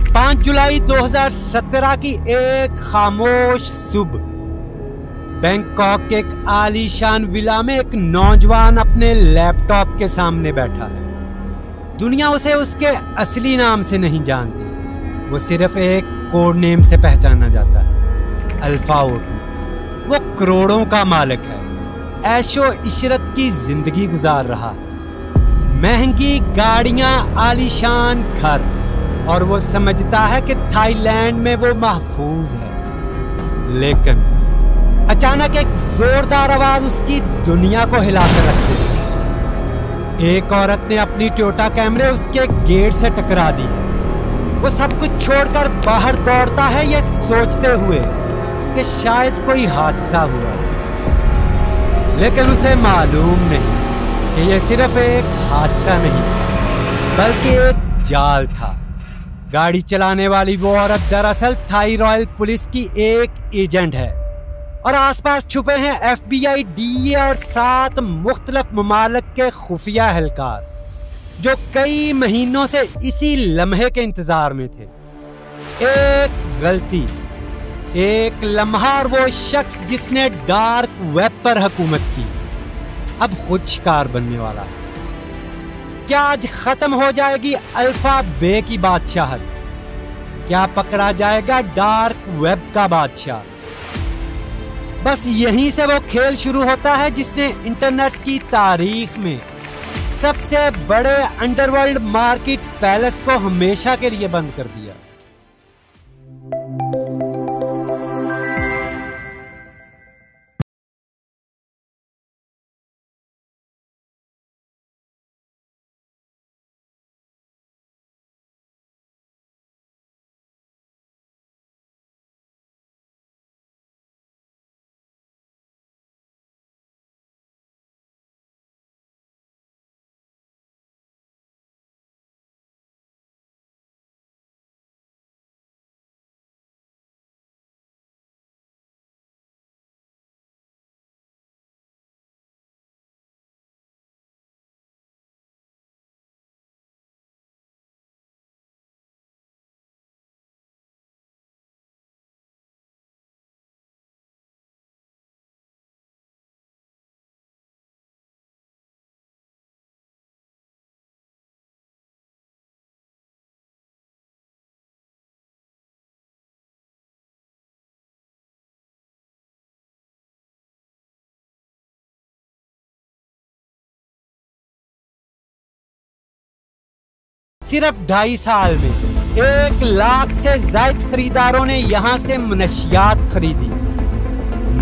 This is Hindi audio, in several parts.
5 जुलाई 2017 की एक खामोश सुबह बैंकॉक के एक आलीशान विला में एक नौजवान अपने लैपटॉप के सामने बैठा है। दुनिया उसे उसके असली नाम से नहीं जानती, वो सिर्फ एक कोड नेम से पहचाना जाता है, अल्फा ओटू। वो करोड़ों का मालिक है, ऐशो इशरत की जिंदगी गुजार रहा है, महंगी गाड़ियां, आलीशान घर, और वो समझता है कि थाईलैंड में वो महफूज है। लेकिन अचानक एक जोरदार आवाज उसकी दुनिया को हिलाकर रख दी। एक औरत ने अपनी टोयोटा कैमरे उसके गेट से टकरा दी है। वो सब कुछ छोड़कर बाहर दौड़ता है, ये सोचते हुए कि शायद कोई हादसा हुआ, लेकिन उसे मालूम नहीं कि यह सिर्फ एक हादसा नहीं बल्कि एक जाल था। गाड़ी चलाने वाली वो औरत दरअसल थाई रॉयल पुलिस की एक एजेंट है और आसपास छुपे हैं FBI, DEA और 7 मुख्तलिफ ममालिक के खुफिया एहलकार, जो कई महीनों से इसी लम्हे के इंतजार में थे। एक गलती, एक लम्हा, और वो शख्स जिसने डार्क वेब पर हुकूमत की अब खुद शिकार बनने वाला है। क्या आज खत्म हो जाएगी अल्फा बे की बादशाहत? क्या पकड़ा जाएगा डार्क वेब का बादशाह? बस यहीं से वो खेल शुरू होता है जिसने इंटरनेट की तारीख में सबसे बड़े अंडरवर्ल्ड मार्केट पैलेस को हमेशा के लिए बंद कर दिया। सिर्फ 2.5 साल में 1 लाख से ज्यादा खरीदारों ने यहां से मनशियात खरीदी।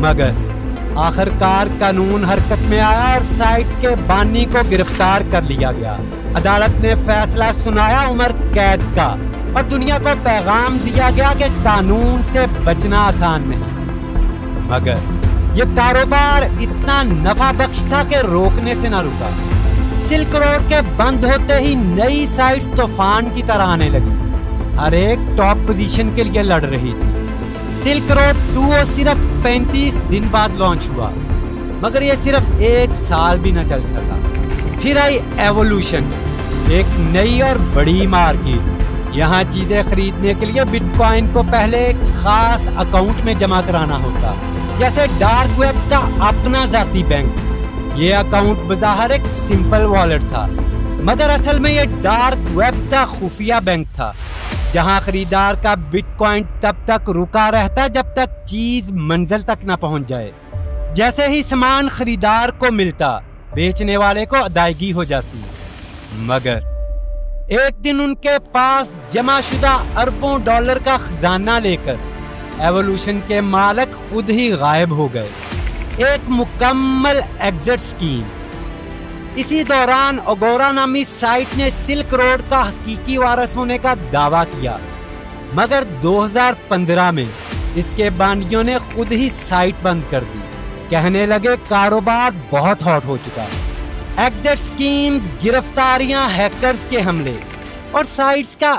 मगर आखिरकार कानून हरकत में आया और साइट के बानी को गिरफ्तार कर लिया गया। अदालत ने फैसला सुनाया उम्र कैद का, और दुनिया को पैगाम दिया गया कि कानून से बचना आसान नहीं। मगर ये कारोबार इतना नफा बख्श था कि रोकने से ना रुका। सिल्क रोड के बंद होते ही नई साइट्स तूफान की तरह आने लगी, हर एक टॉप पोजीशन के लिए लड़ रही थी। सिल्क रोड 2 सिर्फ 35 दिन बाद लॉन्च हुआ, मगर यह सिर्फ 1 साल भी न चल सका। फिर आई एवोल्यूशन, एक नई और बड़ी मार्केट। यहाँ चीजें खरीदने के लिए बिटकॉइन को पहले एक खास अकाउंट में जमा कराना होता, जैसे डार्क वेब का अपना जाती बैंक। ये अकाउंट बज़ाहिर एक सिंपल वॉलेट था, मगर असल में ये डार्क वेब का खुफिया बैंक था, जहां खरीदार का बिटकॉइन तब तक रुका रहता जब तक चीज मंजिल तक न पहुंच जाए। जैसे ही सामान खरीदार को मिलता, बेचने वाले को अदायगी हो जाती। मगर एक दिन उनके पास जमाशुदा अरबों डॉलर का खजाना लेकर एवोल्यूशन के मालिक खुद ही गायब हो गए। एक मुकम्मल एग्जिट स्कीम। इसी दौरान अगोरा नामी साइट ने सिल्क रोड का हकीकी वारिस होने का दावा किया, मगर 2015 में इसके बानियों ने खुद ही साइट बंद कर दी। कहने लगे कारोबार बहुत हॉट हो चुका है। एग्जिट स्कीम्स, गिरफ्तारियां, हैकर्स के हमले और साइट्स का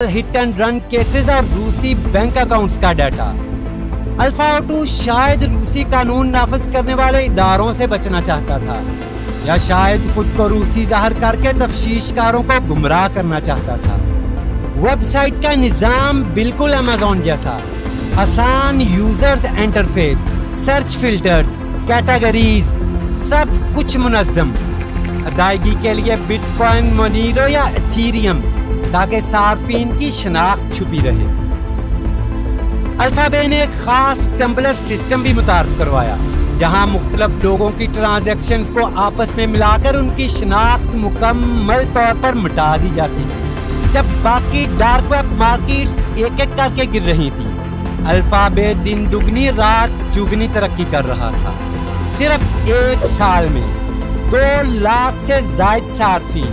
हिट एंड रन केसेस और रूसी बैंक अकाउंट्स का डाटा। अल्फा O2 शायद रूसी कानून नाफिज करने वाले इदारों से बचना चाहता था, या शायद खुद को रूसी जाहिर करके तफ्तीशकारों को गुमराह करना चाहता था। वेबसाइट का निजाम बिल्कुल अमेज़न जैसा, आसान users interface, search filters, categories, सब कुछ मुनज़्ज़म। अदायगी के लिए बिटकॉइन, मोनीरो या एथेरियम, ताकि सार्फिन की शनाख्त छुपी रहे। अल्फाबे ने एक खास टम्बलर सिस्टम भी मुतारफ करवाया, जहां मुख्तलिफ लोगों की ट्रांजैक्शंस को आपस में मिलाकर उनकी शनाख्त मुकम्मल तौर पर मिटा दी जाती थी। जब बाकी डार्क वेब मार्केट्स एक एक करके गिर रही थी, अल्फाबे दिन दुगनी रात चुगनी तरक्की कर रहा था। सिर्फ एक साल में 2 लाख से जायद सार्फिन,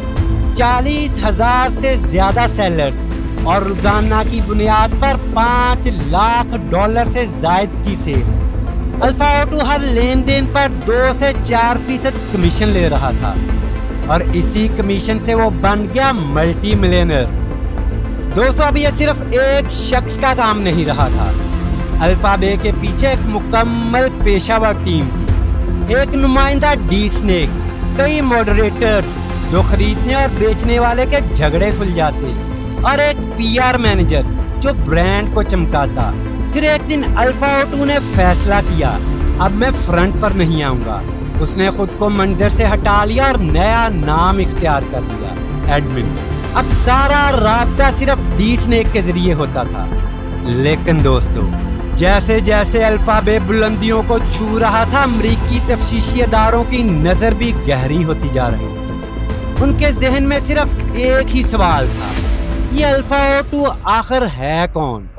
40,000 से ज्यादा सेलर्स और रोजाना की बुनियाद पर $5 लाख से जायद की सेल। अल्फा O2 हर लेन देन पर 2 से 4% कमीशन ले रहा था, और इसी कमीशन से वो बन गया मल्टी मिलियनर। दोस्तों, अब ये सिर्फ एक शख्स का काम नहीं रहा था। अल्फाबे के पीछे एक मुकम्मल पेशावर टीम थी। एक नुमाइंदा डी स्नेक, कई मॉडरेटर्स जो खरीदने और बेचने वाले के झगड़े सुलझाते, और एक PR मैनेजर जो ब्रांड को चमकाता। फिर एक दिन अल्फा O2 ने फैसला किया, अब मैं फ्रंट पर नहीं आऊंगा। उसने खुद को मंजर से हटा लिया और नया नाम इख्तियार कर लिया, एडमिन। अब सारा राब्ता सिर्फ डी स्नेक के जरिए होता था। लेकिन दोस्तों, जैसे जैसे अल्फाबे बुलंदियों को छू रहा था, अमरीकी तफ्तीशी इदारों की नजर भी गहरी होती जा रही थी। उनके जहन में सिर्फ एक ही सवाल था, ये अल्फा O2 आखिर है कौन?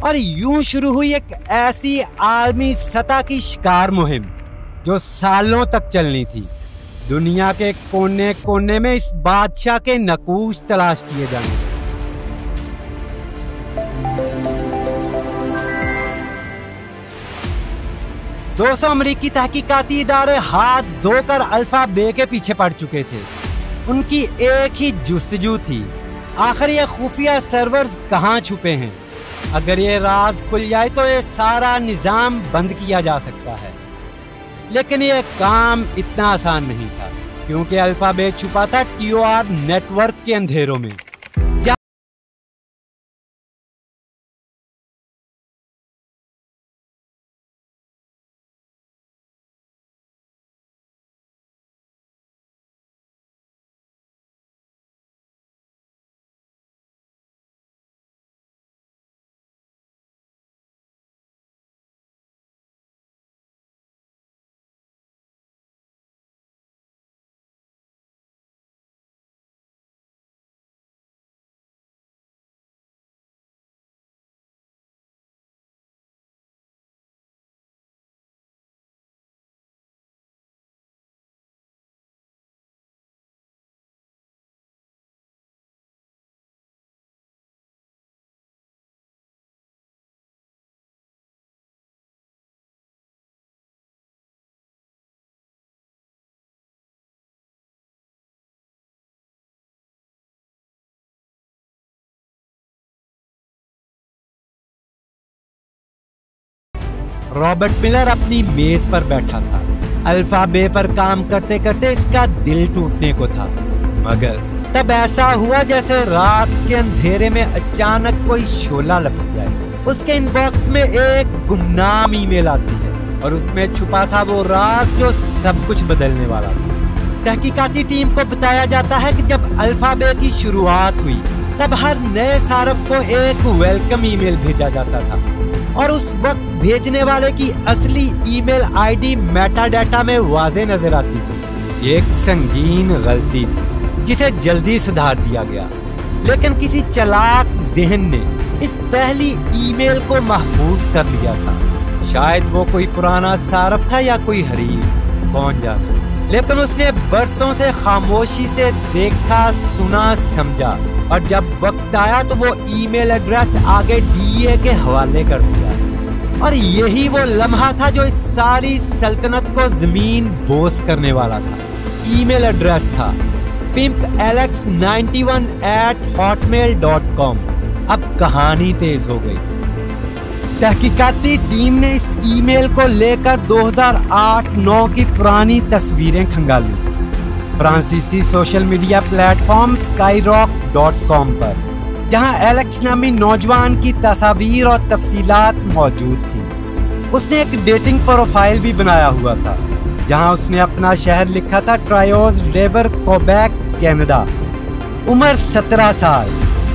और यूं शुरू हुई एक ऐसी आलमी सतह की शिकार मुहिम जो सालों तक चलनी थी। दुनिया के कोने कोने में इस बादशाह के नकूश तलाश किए जाने। दोस्तों, अमरीकी तहकीकाती इदारे हाथ धोकर अल्फाबे के पीछे पड़ चुके थे। उनकी एक ही जुस्तजू थी, आखिर ये खुफिया सर्वर्स कहाँ छुपे हैं? अगर ये राज खुल जाए तो ये सारा निजाम बंद किया जा सकता है। लेकिन ये काम इतना आसान नहीं था, क्योंकि अल्फाबे छुपा था TOR नेटवर्क के अंधेरों में। रॉबर्ट मिलर अपनी मेज पर बैठा था। अल्फाबे पर काम करते करते इसका दिल टूटने को था, मगर तब ऐसा हुआ जैसे रात के अंधेरे में अचानक कोई शोला लपक जाए। उसके इनबॉक्स में एक गुमनाम ईमेल आती है, और उसमें छुपा था वो राज जो सब कुछ बदलने वाला था। तहकीकाती टीम को बताया जाता है कि जब अल्फाबे की शुरुआत हुई, तब हर नए सारफ को एक वेलकम ईमेल भेजा जाता था, और उस वक्त भेजने वाले की असली ईमेल आईडी मेटाडाटा में वाज़े नजर आती थी। एक संगीन गलती थी जिसे जल्दी सुधार दिया गया, लेकिन किसी चालाक ज़हन ने इस पहली ईमेल को महफूज कर लिया था। शायद वो कोई पुराना सारफ था या कोई हरीफ, कौन जाने। लेकिन उसने बरसों से खामोशी से देखा, सुना, समझा, और जब वक्त आया तो वो ईमेल एड्रेस आगे DEA के हवाले कर दिया। और यही वो लम्हा था जो इस सारी सल्तनत को जमीन बोस करने वाला था। ईमेल एड्रेस था pimpalex91@hotmail.com। अब कहानी तेज हो गई। तहकीकाती टीम ने इस ईमेल को लेकर 2008-9 की पुरानी तस्वीरें खंगाली फ्रांसीसी सोशल मीडिया प्लेटफॉर्म skyrock.com पर, जहां एलेक्स नामी नौजवान की तस्वीर और तफसीलात मौजूद थी। उसने एक डेटिंग प्रोफाइल भी बनाया हुआ था, जहां उसने अपना शहर लिखा था ट्रायोज रिवर, क्वेबेक, कनाडा। उम्र 17 साल।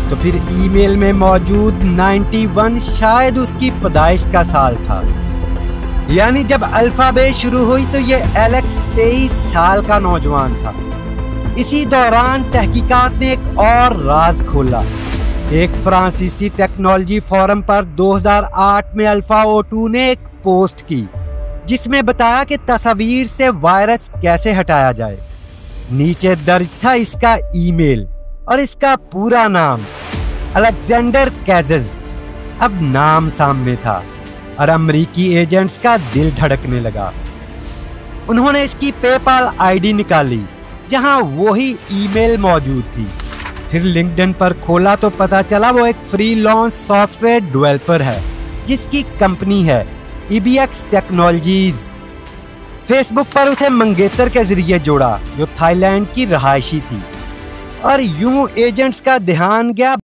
तो फिर ईमेल में मौजूद 91 शायद उसकी पैदाइश का साल था। यानी जब अल्फाबेट शुरू हुई तो ये एलेक्स 23 साल का नौजवान था। इसी दौरान तहकीकात ने एक और राज खोला। एक फ्रांसीसी टेक्नोलॉजी फोरम पर 2008 में अल्फा O2 ने एक पोस्ट की, जिसमें बताया कि तस्वीर से वायरस कैसे हटाया जाए। नीचे दर्ज था इसका ईमेल और इसका पूरा नाम, अलेक्जेंडर कैजेस। अब नाम सामने था और अमेरिकी एजेंट्स का दिल धड़कने लगा। उन्होंने इसकी पेपाल आईडी निकाली, जहां वही ईमेल मौजूद थी। फिर लिंक्डइन पर खोला तो पता चला वो एक फ्रीलांस सॉफ्टवेयर डेवलपर है, जिसकी कंपनी है EBX टेक्नोलॉजीज। फेसबुक पर उसे मंगेतर के जरिए जोड़ा, जो थाईलैंड की रहायशी थी, और यूं एजेंट्स का ध्यान गया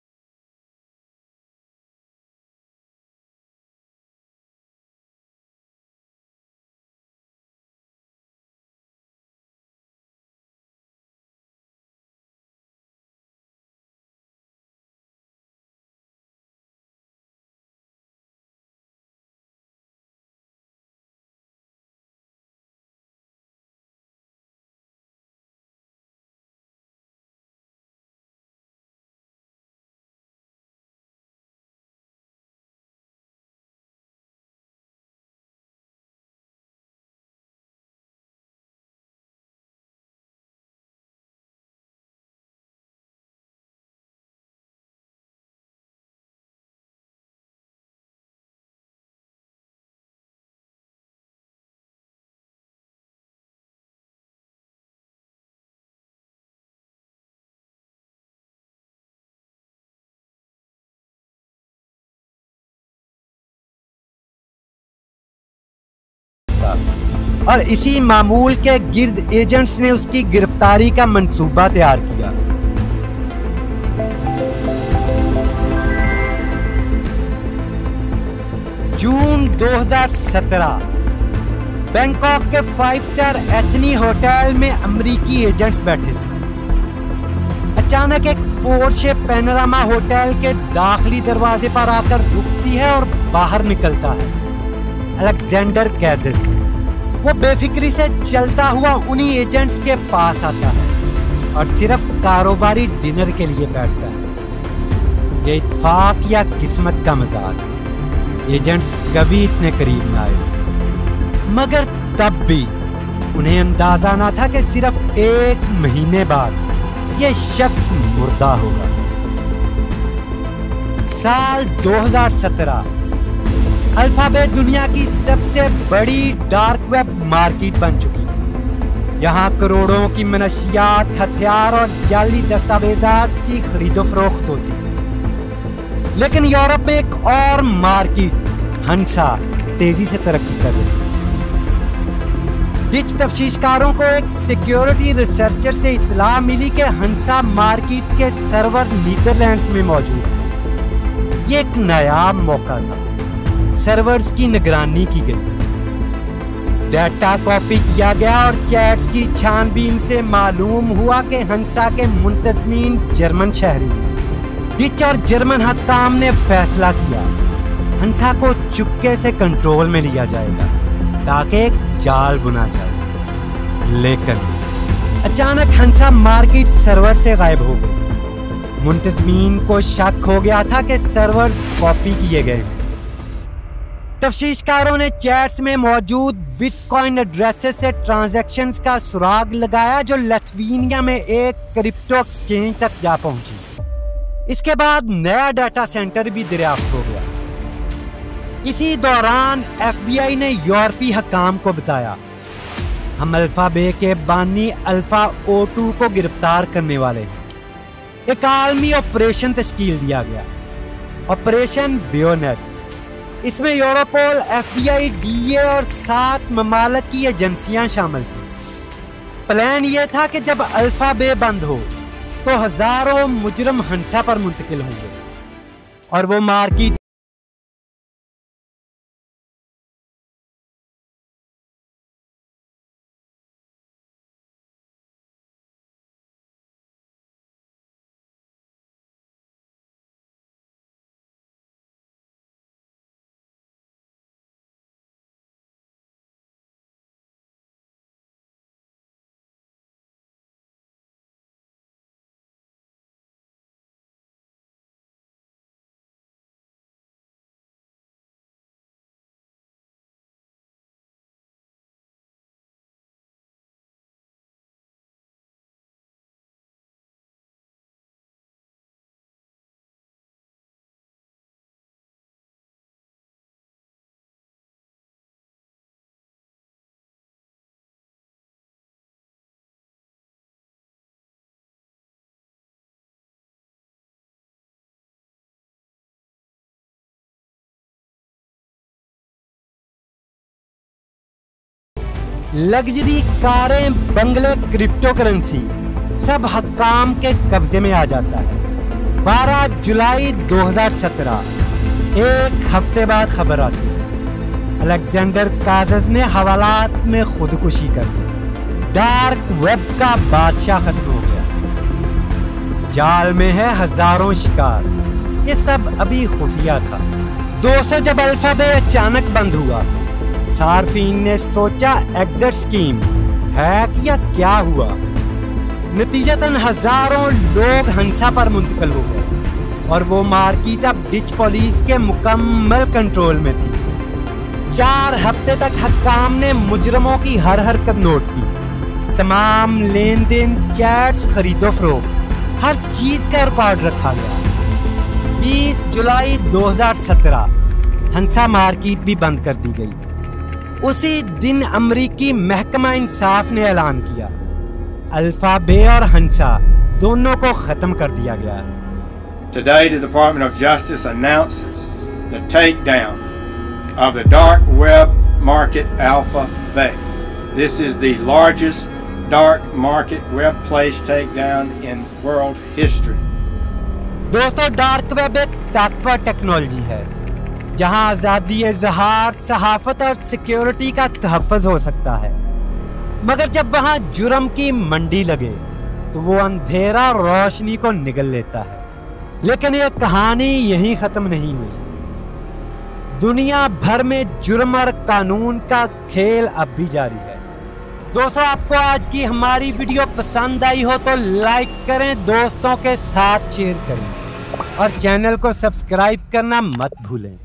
और इसी मामूल के गिर्द एजेंट्स ने उसकी गिरफ्तारी का मंसूबा तैयार किया। जून 2017 बैंकॉक के 5 स्टार एथनी होटल में अमेरिकी एजेंट्स बैठे थे। अचानक एक पोर्शे पैनोरामा होटल के दाखिली दरवाजे पर आकर रुकती है और बाहर निकलता है अलेक्जेंडर कैजेस। वो बेफिक्री से चलता हुआ उन्हीं एजेंट्स के पास आता है और सिर्फ कारोबारी डिनर के लिए बैठता है। ये इत्तेफाक या किस्मत का मजाक, एजेंट्स कभी इतने करीब न आए थे। मगर तब भी उन्हें अंदाजा ना था कि सिर्फ 1 महीने बाद ये शख्स मुर्दा होगा। साल 2017 अल्फाबेट दुनिया की सबसे बड़ी डार्क वेब मार्केट बन चुकी थी। यहाँ करोड़ों की मनशियात, हथियार और जाली दस्तावेजात की खरीदो फरोख्त होती थी। लेकिन यूरोप में एक और मार्केट हंसा तेजी से तरक्की कर रही है। डिच तफ्तीशकारों को एक सिक्योरिटी रिसर्चर से इत्तला मिली कि हंसा मार्केट के सर्वर नीदरलैंड्स में मौजूद है। ये एक नायाब मौका था। सर्वर्स की निगरानी की गई, डाटा कॉपी किया गया और चैट्स की छानबीन से मालूम हुआ कि हंसा के मुंतजमीन जर्मन शहरी हैं। डिच और जर्मन हक्काम ने फैसला किया हंसा को चुपके से कंट्रोल में लिया जाएगा ताकि एक जाल बुना जाए। लेकिन अचानक हंसा मार्केट सर्वर से गायब हो गई। मुंतजमीन को शक हो गया था कि सर्वर्स कॉपी किए गए हैं। तफ्तीशकारों ने चैट्स में मौजूद बिटकॉइन एड्रेसेस से ट्रांजैक्शंस का सुराग लगाया, जो लिथुआनिया में एक क्रिप्टो एक्सचेंज तक जा पहुंची। इसके बाद नया डाटा सेंटर भी दरियाफ्त हो गया। इसी दौरान FBI ने यूरोपीय हकाम को बताया, हम अल्फाबे के बानी अल्फा O2 को गिरफ्तार करने वाले हैं। एक आलमी ऑपरेशन तश्कील दिया गया। Operation bayonet. इसमें यूरोपोल, FBI, DEA और 7 ममालिक की एजेंसियां शामिल थी। प्लान यह था कि जब अल्फा बे बंद हो तो हजारों मुजरम हंसा पर मुंतकिल होंगे और वो मार्केट लग्जरी कारें, बंगले, क्रिप्टो करेंसी सब हक्काम के कब्जे में आ जाता है। 12 जुलाई 2017, एक हफ्ते बाद खबर आती है अलेक्जेंडर काजज ने हवालात में खुदकुशी कर दी। डार्क वेब का बादशाह खत्म हो गया। जाल में है हजारों शिकार। ये सब अभी खुफिया था। 200 जब अल्फा बे अचानक बंद हुआ, सार्फिन ने सोचा एग्जिट स्कीम, हैक या क्या हुआ। नतीजतन हजारों लोग हंसा पर मुंतकिल हो गए और वो मार्केट अब डिच पुलिस के मुकम्मल कंट्रोल में थी। 4 हफ्ते तक हक्काम ने मुजरमों की हर हरकत नोट की। तमाम लेन देन, चैट्स, खरीदो फरोख्त, हर चीज का रिकॉर्ड रखा गया। 20 जुलाई 2017 हंसा मार्केट भी बंद कर दी गई। उसी दिन अमरीकी महकमा इंसाफ ने ऐलान किया अल्फा बे और हंसा दोनों को खत्म कर दिया गया है। Today, the Department of Justice announces the takedown of the dark web market Alpha Bay. This is the largest dark market web place takedown in world history. दोस्तों, डार्क वेब एक ताकतवर टेक्नोलॉजी है जहां आजादी इज़हार, सहाफत और सिक्योरिटी का तहफ़्फ़ुज़ हो सकता है। मगर जब वहां जुर्म की मंडी लगे तो वो अंधेरा रोशनी को निगल लेता है। लेकिन ये कहानी यहीं ख़त्म नहीं हुई। दुनिया भर में जुर्म और कानून का खेल अब भी जारी है। दोस्तों, आपको आज की हमारी वीडियो पसंद आई हो तो लाइक करें, दोस्तों के साथ शेयर करें और चैनल को सब्सक्राइब करना मत भूलें।